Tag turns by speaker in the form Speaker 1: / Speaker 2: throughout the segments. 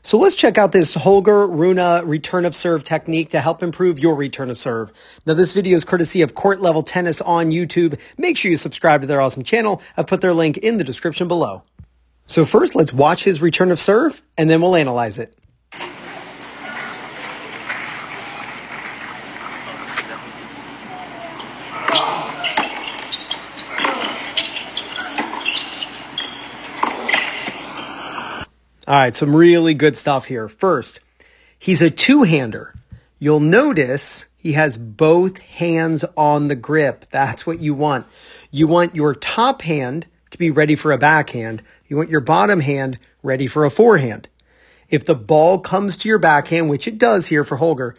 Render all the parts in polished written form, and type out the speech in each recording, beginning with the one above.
Speaker 1: So let's check out this Holger Rune return of serve technique to help improve your return of serve. Now, this video is courtesy of Court Level Tennis on YouTube. Make sure you subscribe to their awesome channel. I've put their link in the description below. So first, let's watch his return of serve, and then we'll analyze it. All right, some really good stuff here. First, he's a two-hander. You'll notice he has both hands on the grip. That's what you want. You want your top hand to be ready for a backhand. You want your bottom hand ready for a forehand. If the ball comes to your backhand, which it does here for Holger,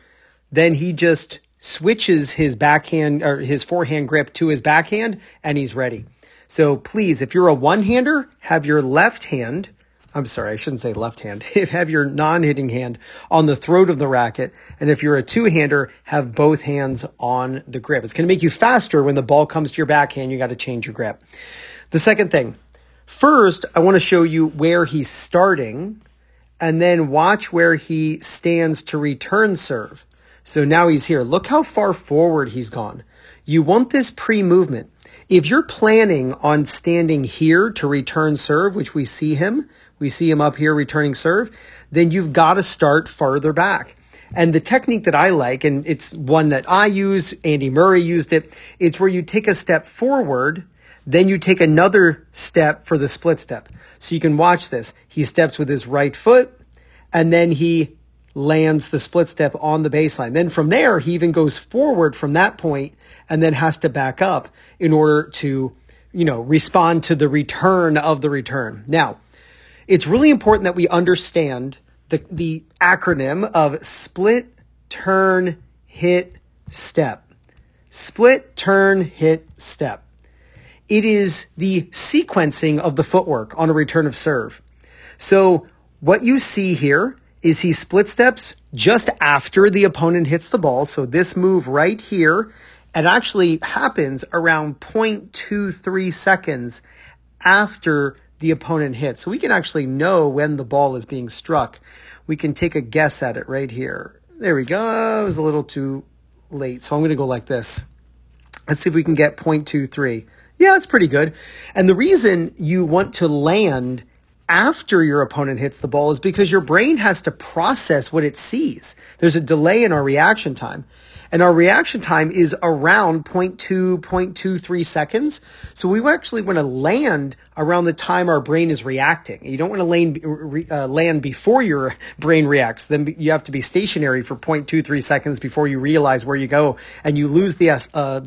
Speaker 1: then he just switches his backhand or his forehand grip to his backhand and he's ready. So please, if you're a one-hander, have your left hand, I'm sorry, I shouldn't say left hand. Have your non-hitting hand on the throat of the racket. And if you're a two-hander, have both hands on the grip. It's going to make you faster when the ball comes to your backhand. You got to change your grip. The second thing, first, I want to show you where he's starting and then watch where he stands to return serve. So now he's here. Look how far forward he's gone. You want this pre-movement. If you're planning on standing here to return serve, which we see him up here returning serve, then you've got to start farther back. And the technique that I like, and it's one that I use, Andy Murray used it, it's where you take a step forward, then you take another step for the split step. So you can watch this. He steps with his right foot, and then he lands the split step on the baseline. Then from there, he even goes forward from that point and then has to back up in order to, respond to the return of the return. Now, it's really important that we understand the acronym of split, turn, hit, step. Split, turn, hit, step. It is the sequencing of the footwork on a return of serve. So what you see here is he split steps just after the opponent hits the ball. So this move right here, it actually happens around 0.23 seconds after the opponent hits. So we can actually know when the ball is being struck. We can take a guess at it right here. There we go. It was a little too late. So I'm going to go like this. Let's see if we can get 0.23. Yeah, it's pretty good. And the reason you want to land after your opponent hits the ball is because your brain has to process what it sees. There's a delay in our reaction time. And our reaction time is around 0.23 seconds. So we actually want to land around the time our brain is reacting. You don't want to land before your brain reacts. Then you have to be stationary for 0.23 seconds before you realize where you go, and you lose the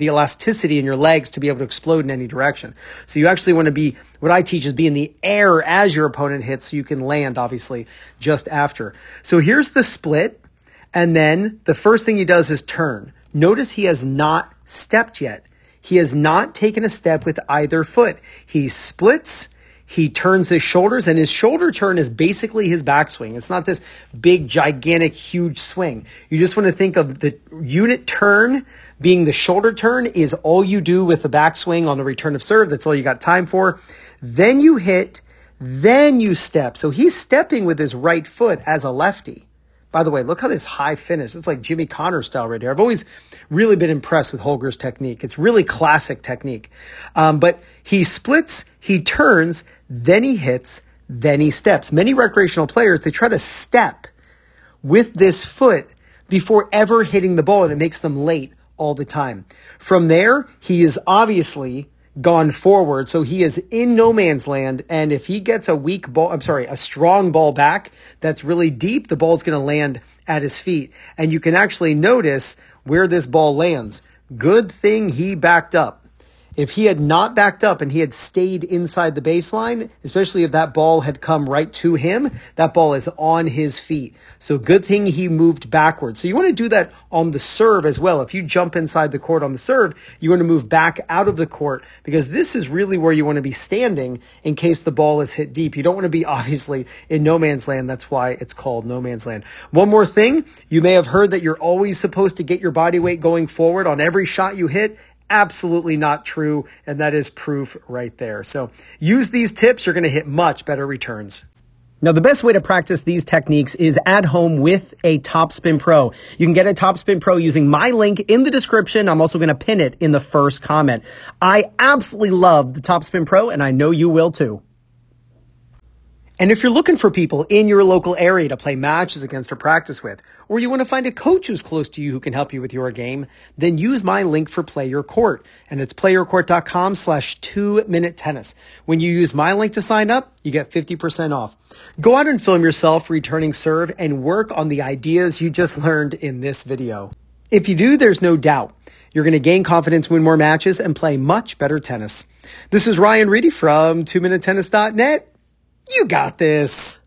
Speaker 1: elasticity in your legs to be able to explode in any direction. So you actually want to be, what I teach is be in the air as your opponent hits so you can land, obviously, just after. So here's the split. And then the first thing he does is turn. Notice he has not stepped yet. He has not taken a step with either foot. He splits, he turns his shoulders, and his shoulder turn is basically his backswing. It's not this big, gigantic, huge swing. You just want to think of the unit turn being the shoulder turn is all you do with the backswing on the return of serve. That's all you got time for. Then you hit, then you step. So he's stepping with his right foot as a lefty. By the way, look how this high finish. It's like Jimmy Connor style right here. I've always really been impressed with Holger's technique. It's really classic technique. But he splits, he turns, then he hits, then he steps. Many recreational players, they try to step with this foot before ever hitting the ball, and it makes them late all the time. From there, he is obviously gone forward. So he is in no man's land. And if he gets a strong ball back that's really deep, the ball's going to land at his feet. And you can actually notice where this ball lands. Good thing he backed up. If he had not backed up and he had stayed inside the baseline, especially if that ball had come right to him, that ball is on his feet. So good thing he moved backwards. So you want to do that on the serve as well. If you jump inside the court on the serve, you want to move back out of the court because this is really where you want to be standing in case the ball is hit deep. You don't want to be obviously in no man's land. That's why it's called no man's land. One more thing, you may have heard that you're always supposed to get your body weight going forward on every shot you hit. Absolutely not true, and that is proof right there. So use these tips, you're going to hit much better returns. Now, the best way to practice these techniques is at home with a Topspin Pro. You can get a Topspin Pro using my link in the description. I'm also going to pin it in the first comment. I absolutely love the Topspin Pro, and I know you will too. And if you're looking for people in your local area to play matches against or practice with, or you want to find a coach who's close to you who can help you with your game, then use my link for PlayYourCourt. And it's playyourcourt.com/2minute tennis. When you use my link to sign up, you get 50% off. Go out and film yourself returning serve and work on the ideas you just learned in this video. If you do, there's no doubt you're going to gain confidence, win more matches, and play much better tennis. This is Ryan Reedy from 2minutetennis.net. You got this.